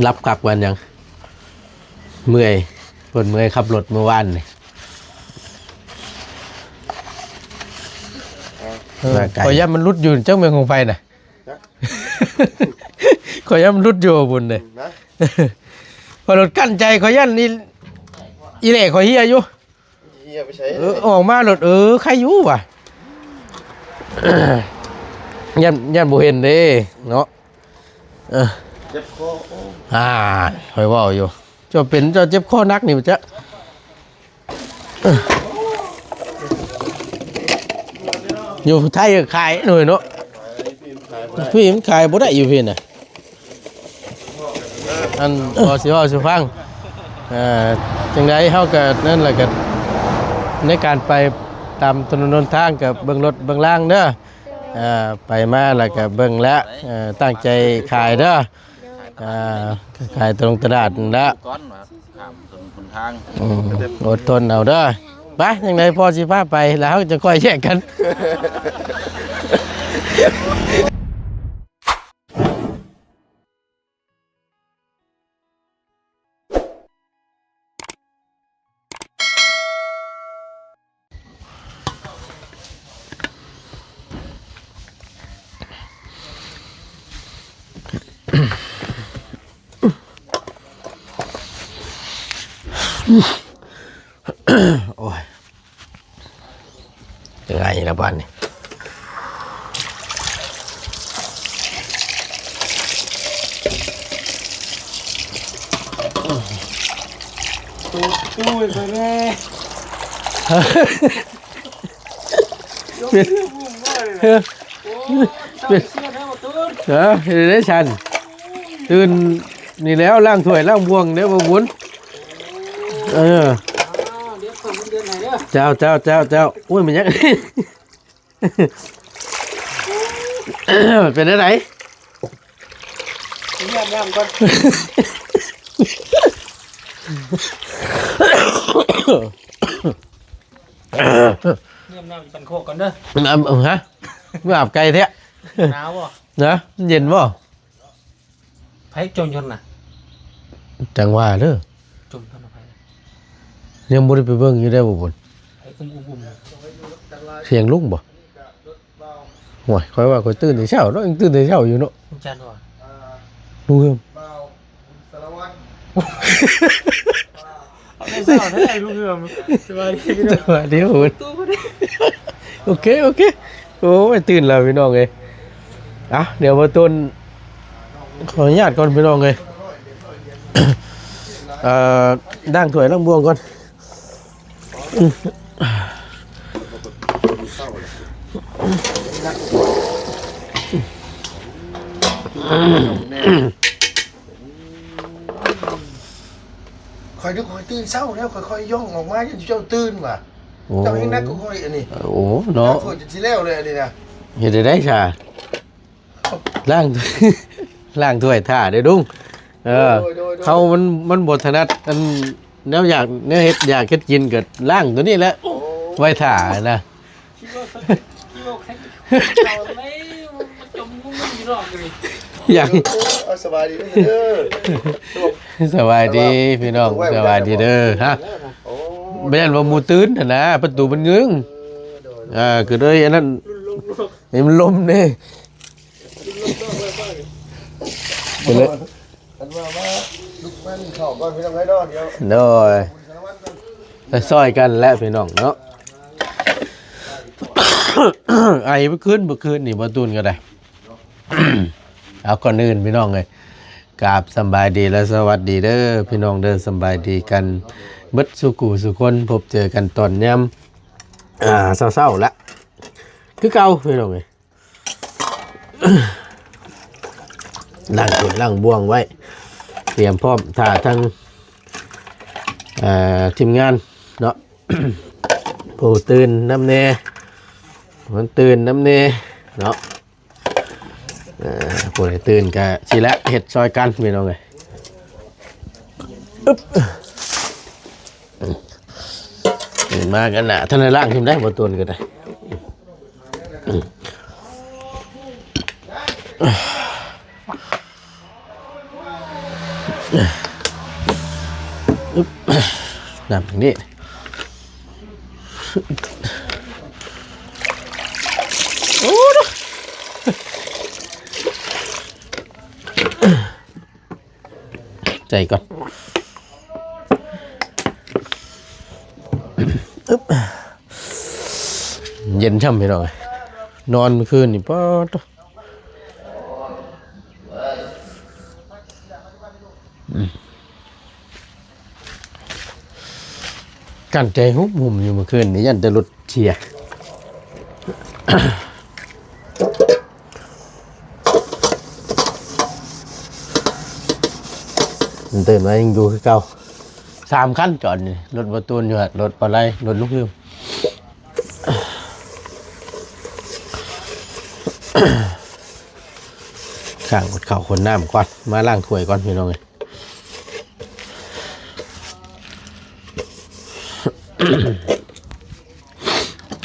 รับกลับกันยังเมื่อยปวดเมื่อยขับรถเมื่อวานนี่ขอย่ามันรุดอยู่เจ้าเมืองของไฟน่ะขอย่ามันรุดอยู่บุญเลยพอรถกั้นใจขอย่านี่อีเหล่ขอเฮียอยู่เฮียไปใช้ออกมารถใครอยู่วะยันบุเห็นเด้เนาะเจ็บคอคอยว่าอยู่จะเป็นจะเจ็บคอนักนี่มันจะอยู่ไทยขายหน่อยเนาะพี่มันขายบ่ได้อยู่พี่น่ะอันพอสิว่าสิฟังจังไดเฮาก็นั่นแหละก็ในการไปตามถนนหนทางกับเบิ่งรถเบิ่งล่างเด้อไปมาแล้วก็เบิ่งแล้วตั้งใจขายเด้อขายตรงตลาดนั่นละก้อนมาข้ามถนนหนทางอดทนเอาเด้อไปจังไดพอสิพาไปแล้วจะค่อยแยกกันโอ้ยยังไงละบ้านนี่ตู้ไปเลยได้ชันตื่นนี่แล้วล่างถ้วยล่างบวงเดี๋ยวมาบุญเจ้าอุ้ยมันยังเป็นได้ไหนย่ำก่อนย่ำเป็นโคกก่อนเด้อฮะไม่อาบไก่แท้หนาวบ่นะเย็นบ่ไผ่จมชนน่ะจังว่าเด้อจมชนไผ่ยังบ่ได้ไปเบิ่งอยู่ได้บ่บุญเสียงลุงบ่โอ้ยค่อยว่าค่อยตื่นแต่เช้าเนาะยังตื่นแต่เช้าอยู่เนาะจันว่าลุงเอิ้มสารวัตรเอาเช้าได้ลุงเอิ้มสวัสดีบุญโอเคโอ้ยตื่นแล้วพี่น้องเอ้ยเดี๋ยวมาต้นขออนุญาตก่อนพี่น้องเอ้ยด่างถ้วยล่างบวงก่อนคอยนึกคอยตื่นเช้าแล้วค่อยย่องออกมาเจ้าตื่นว่ะเจ้าเองนักก็ค่อยอันนี้โอ้เนาะฝนจะแล้วเลยอันนี้นะเห็นได้ชาล่างถ้วยถ่าได้ดุ้งเขามันบทถนัดอันแนวอยากเนื้อเฮ็ดอยากเฮ็ดกินกับล่างตัวนี้แหละไว้ถ่านะอย่างสบายดีเด้อสบายดีพี่น้องสบายดีเด้อฮะไม่ใช่ว่ามูตื้นนะประตูมันงึ้งคือด้วยอันนั้นมันลมเนี่ยไปเลยลูกมันเข้าก่อนพี่น้องให้ดอกเดียวโดยซอยกันและพี่น้องเนาะไอ้เมื่อคืนนี่มาตูนก็ได้เอาก่อนอื่นพี่น้องเลยกราบสบายดีและสวัสดีเด้อพี่น้องเด้อสบายดีกันเบิดสุกูสุคนพบเจอกันตอนย่ำเศร้าๆละคือเก่าพี่น้องเลยล่างจุดล่างบ่วงไว้เตรียมพร้อมถ่าทั้งทีมงานเนาะ ผู้ตื่นน้ำเนมันตื่นน้ำเนเนาะผู้ใดตื่นก็สิละเห็ดซอยกันพี่น้องเลยตื่นมากันนะท่านในร่างทีมได้บ่ตัวกันได้ น้ำตรงนี้โอ้ดูใจก่อนเย็นช่ำไปหน่อยนอนเมื่อคืนนี่ป๊อดกันใจหุบหุ่มอยู่เมื่อคืนนี่ยันจะรถเชียร์ตื่นมายังอยู่คือเก่า3 คันจอดนี่รถประตูนอยู่รถปลาไหลรถลูกยืมข้างกดเข่าคนน้ำก่อนมาล้างถ้วยก่อนพี่น้องเลย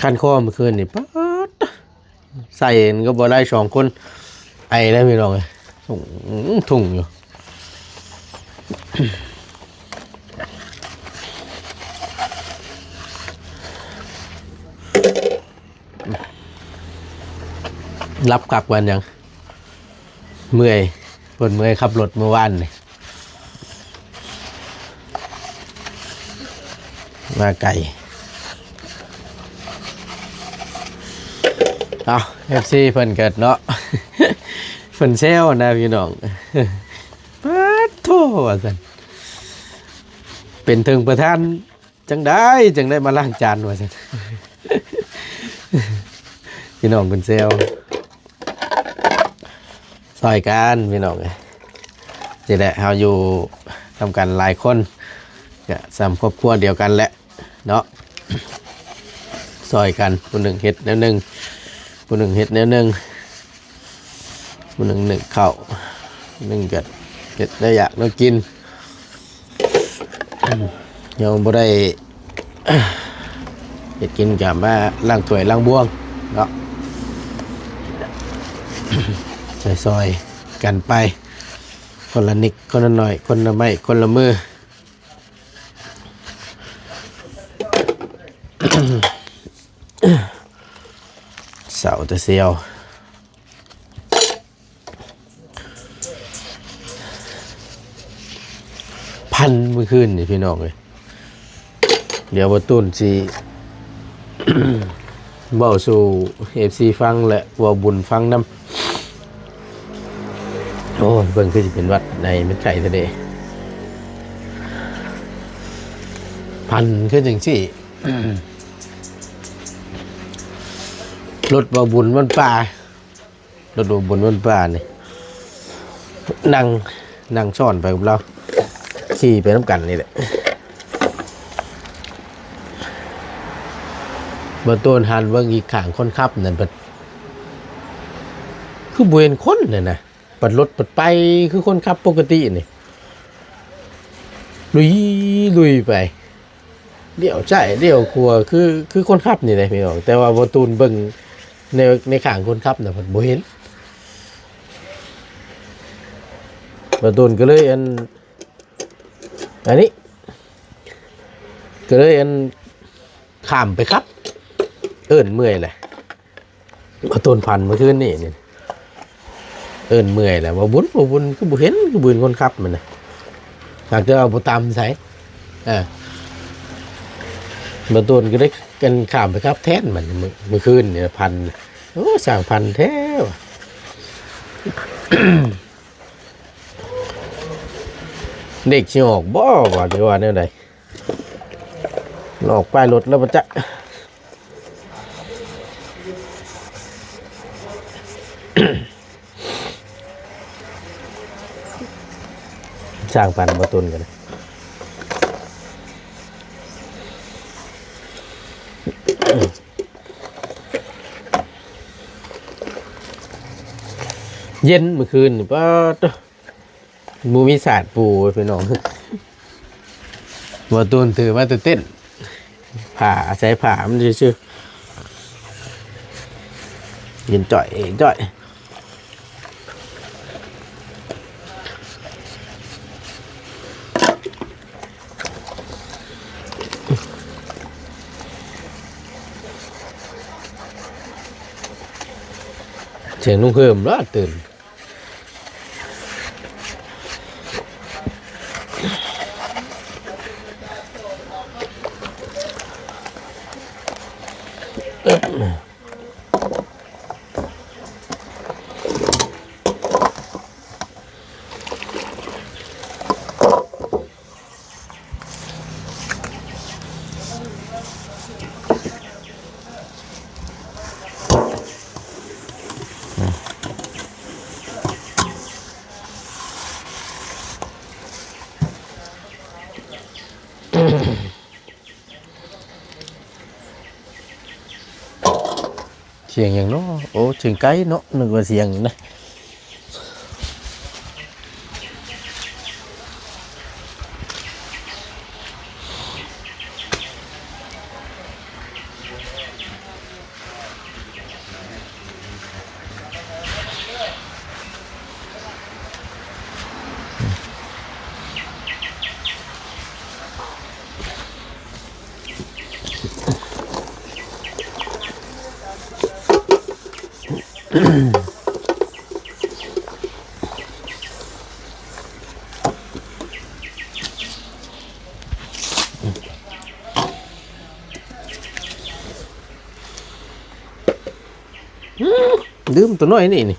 คันคอเมื่อคืนนี่ป๊าดใส่ก็บ่ได้2 คนไอได้พี่น้องเลยถุงอยู่รับกลับวันยังเมื่อยปวดเมื่อยขับรถเมื่อวานนี่มาไก่เอาFC เพิ่นเกิดเนาะ เพิ่นเซลนะพี่น้องป๊าดโธ่ว่าซั่นเป็นถึงประธานจังได้มาล้างจานว่าซั่น พี่น้องเพิ่นเซลซอยกันพี่น้องนี่แหละเราอยู่ทำกันหลายคนก็สามครอบครัวเดียวกันแหละเนาะซอยกันผู้หนึ่งเฮ็ดแนวหนึ่งผู้หนึ่งเฮ็ดแนวหนึ่งผู้หนึ่งหนึ่งข้าวหนึ่งก็เฮ็ดได้อยากได้กินยังบ่ได้ เฮ็ดกินกับมาล้างถ้วยล้างบ้วงเนาะ ซอยกันไปคนละนิดคนละหน่อยคนละไม้คนละมือ เสาตะเซียวพันเมื่อคืนนี่พี่น้องเลยเดี๋ยวบตุนสิ เบาสู่ FC ฟังและว่าบุญฟังน้ำโอ้เบิ่งคือจะเป็นวัดในมันไก่ทะเลพันคือจังสิรถบ่บุญวันป่ารถบ่บุญวันป่านี่นั่งซ่อนไปกับเราขี่ไปน้ำกันนี่แหละบ่ต้นหันเบิ่งอีกข้างคนขับนั่นเปิดคือบ่เห็นคนน่ะนะปัดรถปัดไปคือคนขับปกตินี่ลุยไปเดี่ยวใจเดี่ยวครัวคือคนขับนี่แหละพี่น้องแต่ว่าบ่ตูนเบิ่งในข้างคนขับน่ะเพิ่นบ่เห็นบ่ตูนก็เลยอันนี้ก็เลยข้ามไปครับเอิ้นเมื่อยแหละบ่ตูนพันเมื่อคืนนี่เอิ้นเมื่อยแหละบ่บุญคือบ่เห็นคือบืนคนขับมันน่ะหากจะเอาบ่ตามไสบ่ตูนก็ได้กันข้ามไปครับแทนมันเมื่อคืนนี่พันโอ้สร้างพันแท้ว่ะ เด็กสิออกบ่ว่าจะว่าแนวใดออกป้ายรถแล้วบ่จ๊ะสร้างพันบ่ตูนกันเย็นเมื่อคืนนี่ป้ามูมีศาสตร์ปูพี่น้องบ่ตูนถือมาเต้นผ่าใช้ผ่ามันชื่อยินจ่อย เสียงนุ่งเพิ่มแล้วตื่นเสียงอย่างเนาะโอ้เสียงไก่เนาะนึกว่าเสียงนะลืมตัวน้อยนี่น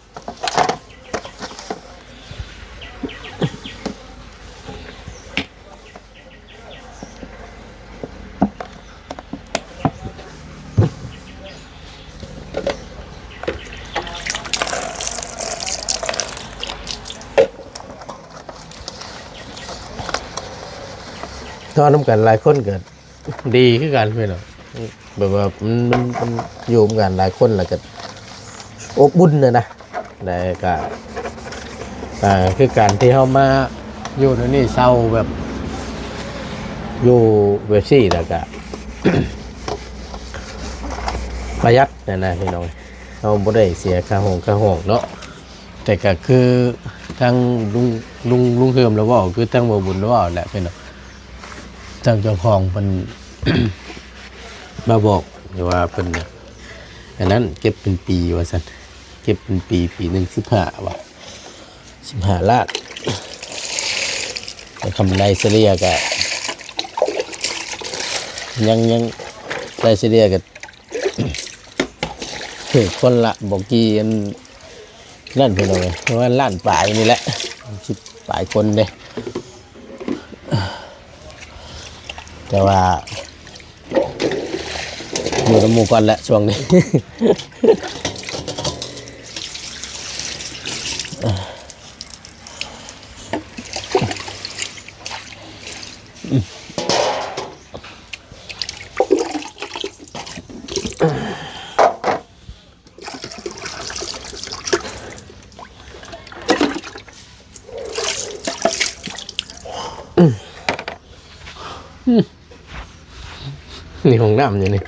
อนน้ำกันหลายคนเกิดดีขึ้นกันไปหรอแบบว่ามันอยู่กันหลายคนแล้วก็อบบุญเลยนะแต่ก็คือการที่เขามาอยู่ในนี่เศร้าแบบอยู่เวซี่แล้วก็ ประหยัดนะพี่น้องเขาบ่ได้เสียค่าห้องเนาะแต่ก็คือทั้งลุงเฮิมแล้วว่าคือทั้งบ่บุญแล้วว่าแหละพี่น้องทางเจ้าของเป็น มาบอกว่าเป็นอันนั้นเก็บเป็นปีว่าสันเก็บเป็นปีหนึ่ง15 ว่ะ15 ล้านแต่คำไรเสลียกะยังไรเสลียกะ คือคนละบอกกี่นั่นเป็นอะไรเพราะว่าล้านปลายนี่แหละ10 ปลายคนเลยแต่ว่าอยู่ในหมู่ก่อนแหละช่วงนี้ นี่ห้องน้ำอยู่นี่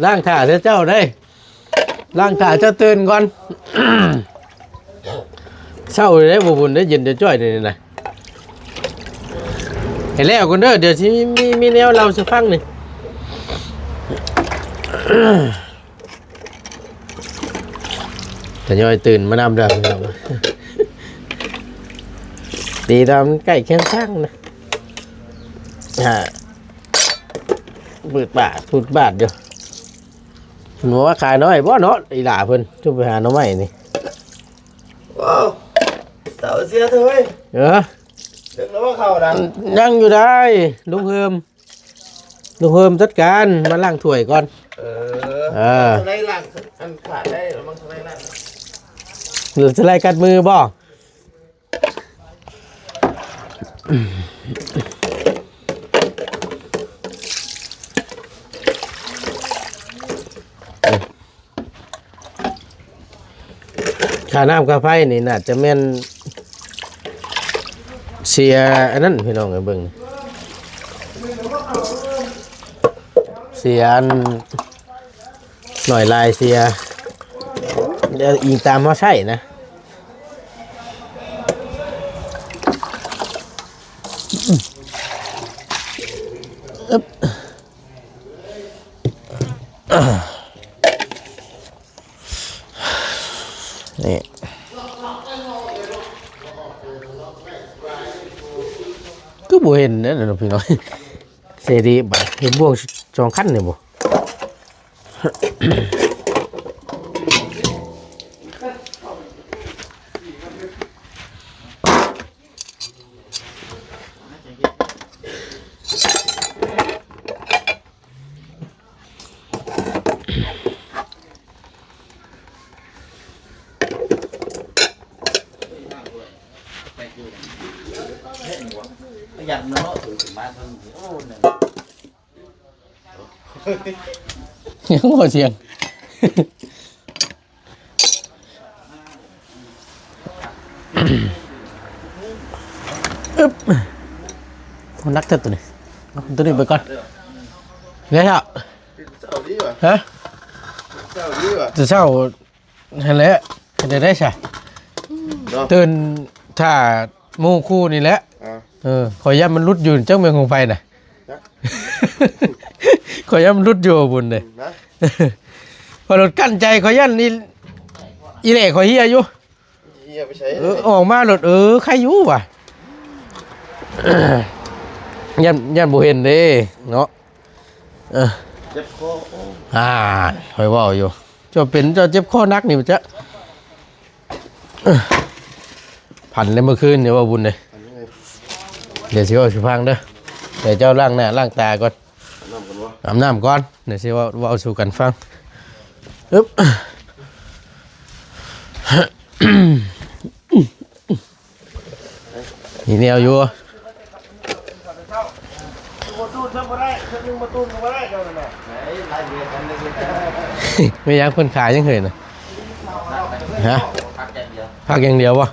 ล่างถ่าเจ้าได้ล่างถ่าเจ้าตื่นก่อน เช้าได้บุญได้เย็นจะจ้อยนี่นะเห็นแล้วคนเด้อเดี๋ยวที่มีแนวเราจะฟังนี่ แต่ย่อยตื่นมานำเด้อดีตามใกล้แค่ข้างนะพูดบาทเดียวผมว่าขายน้อยบ่เนาะอีหล่าเพิ่นจุ่มไปหาน้องใหม่นี่ว้าวเต่าเสียเถอะเว้ยถึงแล้วว่าเขาดังยังอยู่ได้ลุงเฮิมจัดการมาล้างถ้วยก่อนทำไรล้างอันขาดได้หรือมันทำไรล้างหรือจะไล่กัดมือบ่ ค่าน้ำค่าไฟนี่น่าจะแม่นเสียอันนั้นพี่น้องเบิ่งเสียอันหน่อยลายเสียเดี๋ยวอิงตามเขาใช่นะนี่ก็บ่เห็นนะเนาะพี่น้องเสรีบ่เห็นบ่วงสองคันนี่บ่ยันเนาะถือมาทั้งโอ้เนี่ย ยังบ่เสียงอึ๊บคนนักเถิดตัวนี้เอาตัวนี้ไปก่อนเนี่ยครับ เจ้าดีว่ะ ฮะ เจ้าดีว่ะ จะเช้าเห็นแล้วเห็นได้ใช่ตื่นถ้าหมู่คู่นี่แหละขอยย่ามันรุดอยู่เจ้าเมืองของไฟน่ะขอยย่ามันรุดอยู่บุญเลยพอรถกั้นใจขอยย่านนี่อีเล่ขอยเฮียอยู่ เฮียไปใช้ ออกมารถใครอยู่วะย่านบ่เห็นเด้เนาะเจ็บคอ คอยเว้าอยู่เจ้าเป็นเจ้าเจ็บคอนักนี่มันจะผันเลยเมื่อคืนเดี๋ยวว่าบุญเลยเดี๋ยวสิว่าสิพังเด้อเดี๋ยวเจ้าล้างหน้าล้างตาก่อนอาบน้ำก่อนเดี๋ยวสิว่าเอาสู่กันฟังอึ๊บนี่แนวอยู่ไม่ยังคนขายยังเคยนะฮะพักอย่างเดียววะ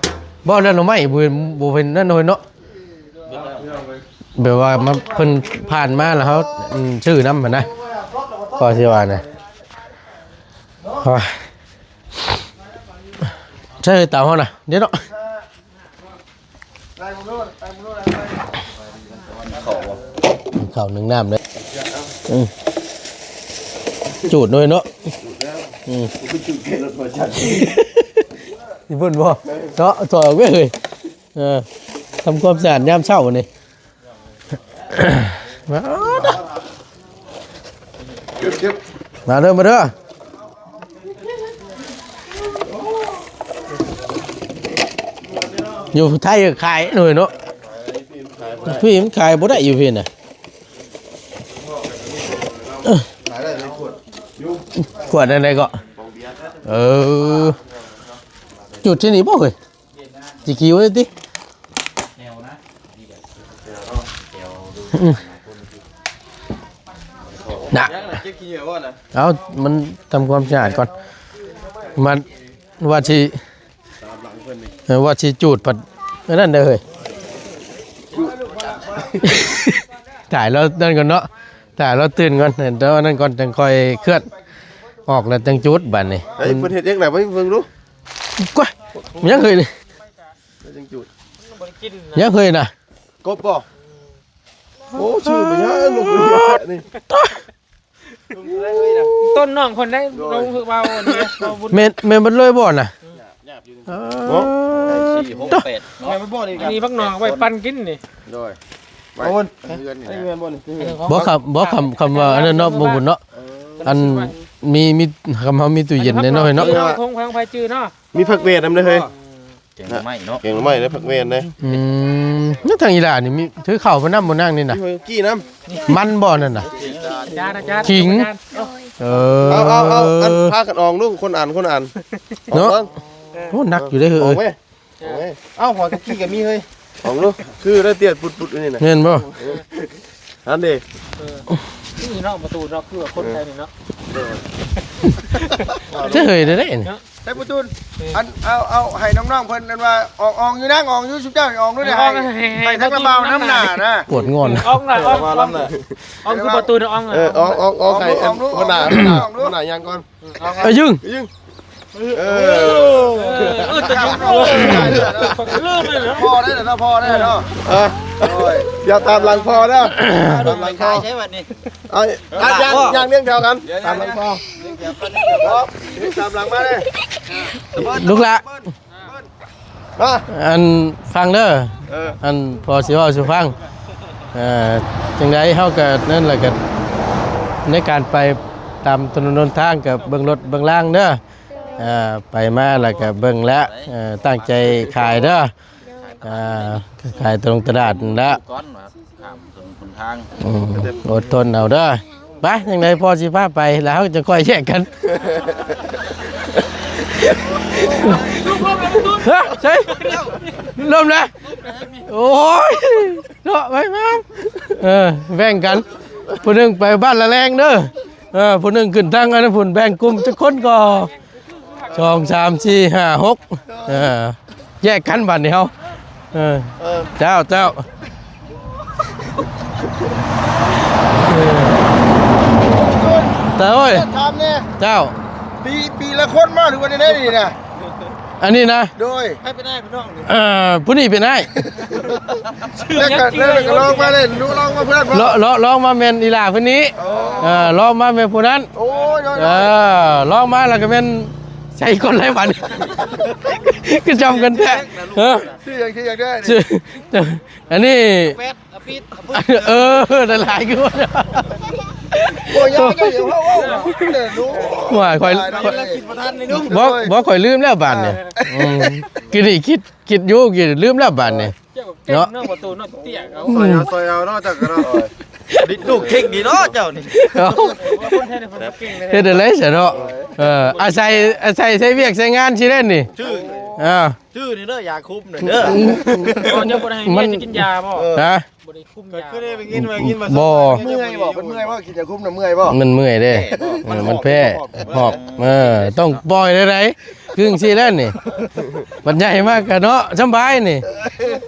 บ่นั่นเราไม่บุเป็นนั่นเลยเนาะแบบว่ามาเพิ่นผ่านมาแล้วเขาชื่อน้ำมันนะก็สิว่านะใช่เต่าเขาน่ะเดี๋ยวเนาะข้าวหนึ่งน้ำเลยจูดด้วยเนาะจุดเกล็ดรถมาจัด นี่พุ่นบ่เนาะถอยออกไปเลยทำความสะอาดยามเช้านี่มาเด้อมาเด้ออยู่ไทยขายหน่อยเนาะพี่มันขายบ่ได้อยู่พี่น่ะขายได้ในขวด ขวดอะไรก็จุดที่นี่บ่เฮ้ยจิคิวเลยติน่ะเอามันทำความสะอาดก่อนมันว่าชีจูดปัดนั่นเด้อเฮ้ยถ่ายแล้วนั่นก่อนเนาะถ่ายแล้วตื่นก่อนเห็นแต่ว่านั่นก่อนจังค่อยเคลื่อนออกแล้วจังจุดบัดนี่ไอ้เพิ่นเฮ็ดยังไงบ่เพิ่งรู้กว่ายังเคยนี่จังจุดยังเคยน่ะกบบ่โอ้ชื่อบ่ยะลูกนี่ต้นน้องคนได้ลงคือเบาเนี่ยเมนมันเลยบ่น่ะบ่ 4-6-8แม่บ่บ่นี่มีพักหนองไว้ปั่นกินนี่โดยไอ้เงินไอ้เงินบ่นี่บ่คำว่าอันนั้นเนาะบ่บุญเนาะอันมีคำเฮามีตู้เย็นแน่นอนเนาะคงไฟจื้อเนาะมีผักเวทนำเด้อเฮ้ยเก่งไม่เนาะเก่งไม่ได้ผักเวทเด้นี่ทางอีหล่านี่มีถือข้าวบ่นำบ่นั่งนี่น่ะกี้น้ำมันบ่นั่นน่ะจานขิงเอาอันพากันออกลูกคนอ่านเนาะโอ้หนักอยู่เด้อเอ้ยเอ้าหัวตะกี้ก็มีเฮ้ยออกลูกคือได้เตียดปุดๆนี่น่ะเห็นบ่อันเด้นี่เนาะประตูเนาะคือคนไทยนี่เนาะจะเฮ้ยได้นี่ ใช้ประตูอันเอาให้น้องๆเพิ่นนั่นว่าออกอยู่นะออกอยู่ชุบเจ้าออกด้วยนะให้ทั้งกระเป๋าน้ำหนานะ ปวดงอน อองน่ะอองคือประตูน่ะออง ออกไข่คนหนายังก่อน ยึง จะยุ่งเริ่มเลยเหรอ พอได้เนาะอย่าตามหลังพอนะตามหลังพอใช่ไหมนี่ยังเลี้ยงแถวกันตามหลังพอตามหลังมาเลย ลูกละ มา อันฟังเด้ออันพอสิเว้าสิฟังจังไดเฮาก็นั่นแหละก็ในการไปตามถนนหนทางกับเบิ่งรถเบิ่งล่างเด้อไปมาแล้วก็เบิ่งแล้วตั้งใจขายเด้อขายตรงตลาดนั่นละ ก้อนแบบข้ามถนนหนทาง อดทนเอาเด้อไปจังไดพอสิพาไปแล้วจะค่อยแยกกันใช่เริ่มแล้วโอ้ยเนาะไปมาแบ่งกันผู้หนึงไปบ้านละแรงเด้อผู้หนึงขึ้นทางอันนั้นผู้แบ่งกลุ่มจะคนก็2 3 4 5 6แยกกันบัดนี้เฮาเจ้าแต่โอ้ย ทำเนี่ย เจ้า ปีละคนมาหรือวันนี้นี่นะ อันนี้นะ โดย ให้ไปได้พี่น้องนี่ ผู้นี้เป็นไง แล้วก็ลองมาเลยดูลองมาเพื่อน ลองมาเมนอีหลาคนนี้ลองมาเมนผู้นั้น โอ้ย ลองมาแล้วก็เป็นใช้คนไรวัน ก็จำกันแท้ชื่ออย่างได้ ชื่ออันนี้ แป๊ดอปิด หลายๆคือว่า โอ้ยยังเดี๋ยวเขาเดี๋ยวรู้ ว่าคอย กินประทานเลยนุ๊ก บอกคอยลืมแล้วบานเนี่ยกินนี่คิดอยู่กินลืมแล้วบานเนี่ย เนาะนอกประตูนอกเตี้ยเขา ซอยเอานอกจากกันเนาะ ดิลูกเข่งดีเนาะเจ้านี่ คนไทยเนี่ยคนเก่งเลย เฮ็ดอะไรเสียเนาะอาศัยใช้เวียกใช้งานสิเล่นนี่ ชื่อ ชื่อนี่เด้อยาคุมหน่อยเด้อ ก่อนจะบ่ได้ให้จะกินยาบ่ ฮะ บ่ได้คุมยา คือได้ไปกินมาบ่ เมื่อยบอกเป็นเมื่อยว่ากินจะคุ้มนะเมื่อยบอก มันเมื่อยเด้มันแพ้หอบต้องปล่อยได้ครึ่งสิเล่นนี่มันใหญ่มากกันเนาะสบายนี่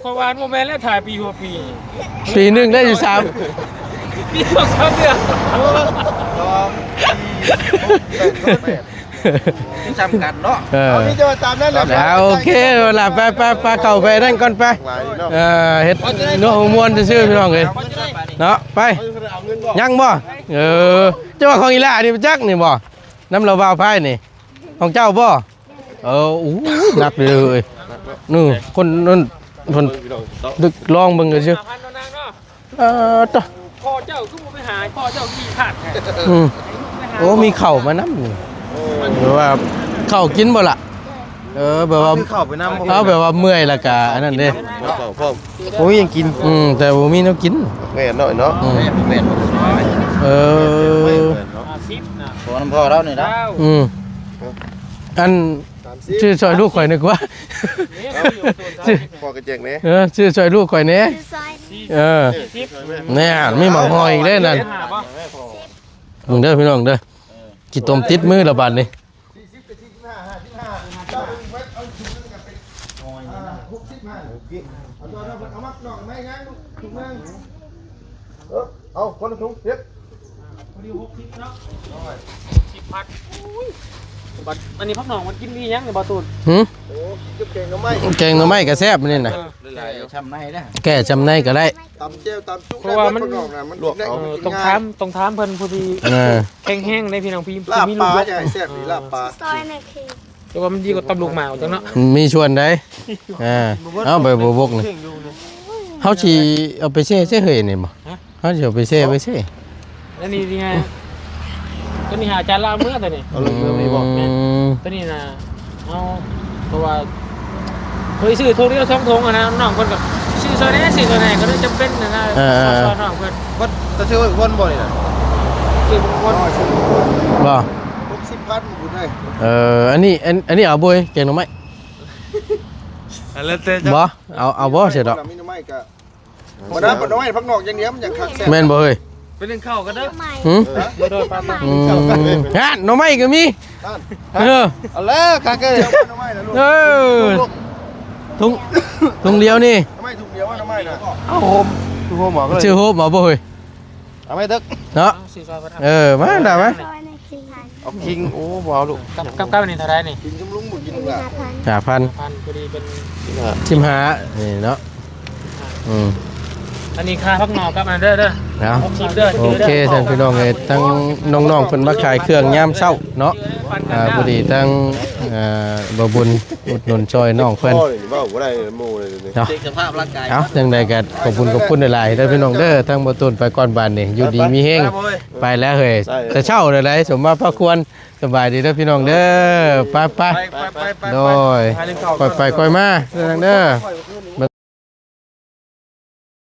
ขวานโมแมนแล้วถ่ายปีหัวปี ปีนึงได้อยู่3 ปี2 3เดือน ที่จำกันเนาะ เอาพี่จะมาตามนั่นแหละ โอเคล่ะไปเข้าไปนั่นก่อนไปเฮ็ดเนาะม่วนซื่อพี่น้องเอ้ยเนาะไปยังบ่เจ้าว่าของอีหล่านี่จักนี่บ่น้ำเราวาวไผนี่ของเจ้าบ่อู้หนักเลยนู่คนนั่นคนดึกลองเบิ่งกันซื่อต่อ พ่อเจ้าคือบ่ไปหาพ่อเจ้าขี้ขาดแท้ โอ้มีเข่ามาน้ำนี่หรือว่าเข่ากินบ่ล่ะแบบว่า เข้าไปน้ำ เอาแบบว่าเมื่อยและกะอันนั้นเด้ พ่อโอ้ยยังกิน แต่บ่มีแนวกิน แม่หน่อยเนาะ แม่น 10นะ ตัวน้ำพ่อเรานี่นะ อันชื่อซอยลูกข่อยนึกว่า พอกระเจงเนี่ย ชื่อซอยลูกข่อยแหน่ 10 เนี่ยมีหมาหอยอีกเด้นั่นมึงเด้อพี่น้องเด้อกินต้มติดมือละบาดนี่ เอาคนละถุงเรียบ 60เนาะ10พักบัดอันนี้พักหนองมันกินดียังเนี่ยบ่ตูน หึ โอ้จุ๊บเก่งก็ไม่ แกงหน่อไม้ก็แซ่บนี่น่ะ ช้ำในนะ แก้จำในก็ได้ ตำเจียวตำจุ๊บ เพราะว่ามัน มันลวกเอา ต้องถามเพิ่นผู้ที่แห้งๆได้พี่น้องพี่ ลาบ มี ป ลู ลาก บ่ ใหญ่แซ่บดีลาบปลา ซอยน่ะคือ แต่ว่ามันดีกว่าตำลูกหมาจังเนาะ มีชวนได้เอาไปบกนี่เฮาสิเอาไปแช่เฮยนี่บ่เฮาสิเอาไปแช่ไว้แช่ อันนี้นี่ไงตัวนี้หาจานละมื้อตัวนี้ เอาเลยเริ่มนี้บอก ตัวนี้นะเอาเพราะว่าเคยซื้อโทรเดียว2 ถุงอ่ะนะน้องเพิ่นก็ซื้อซอยนี้ซื้อซอยไหนก็เลยจำเป็นนะซอยน้องเพิ่น วัดจะเชื่อว่าคนบ่นี่นะ ซื้อบางคน บ่ 60,000บุญได้ อันนี้เอาบ่แกงหน่อไม้ แล้วแต่ บ่เอาบ่เสร็จดอก มีน้ำไม้ก็บ่ได้บ่น้อยพักนอกอย่างเดียวมันอย่างคักแซ่บ แม่นบ่เฮ้ย ไปเล่นข้าวกันเด้อ หืม โดยป้า อืมฮะหน่อไม้ก็มีเออ เอาแล้วคักเอ้ยทำไมล่ะลูก เออถุงเดียวนี่ ทำไมถุงเดียวว่าทำไมน่ะเอาโฮมคือโฮมหมอก็เลย ชื่อโฮบหมอบ่เฮ้ย เอาไม่ตึก เนาะ สี่ซอยกัน เออมาได้ไหม เอาคิงโอ้บ่เอาลูก กับนี่เท่าไรนี่ กินจุ่มลุงบ่กินล่ะ 5,000 พันพอดีเป็น ชิมหานี่เนาะอืม อันนี้ค่าพักหนอกับอันเด้อ เนาะ 60เด้อ โอเคท่านพี่น้องเอ้ยทั้งน้องๆเพิ่นมาขายเครื่องยามเช้าเนาะพอดีทั้งบ่บุญอุดหนุนช่วยน้องเพิ่น โอ้ยเว้าบ่ได้หมู่เลยนี่ เนาะ เช็คสภาพร่างกาย เอาจังใดก็ขอบคุณหลายๆเด้อพี่น้องเด้อทั้งบ่ตูนไปก่อนบ้านนี่อยู่ดีมีแฮงไปแล้วเฮ้ยแต่เช้าเลยได้สมมาพระควรสบายดีเด้อพี่น้องเด้อไปๆโดยค่อยไปค่อยมาเด้อ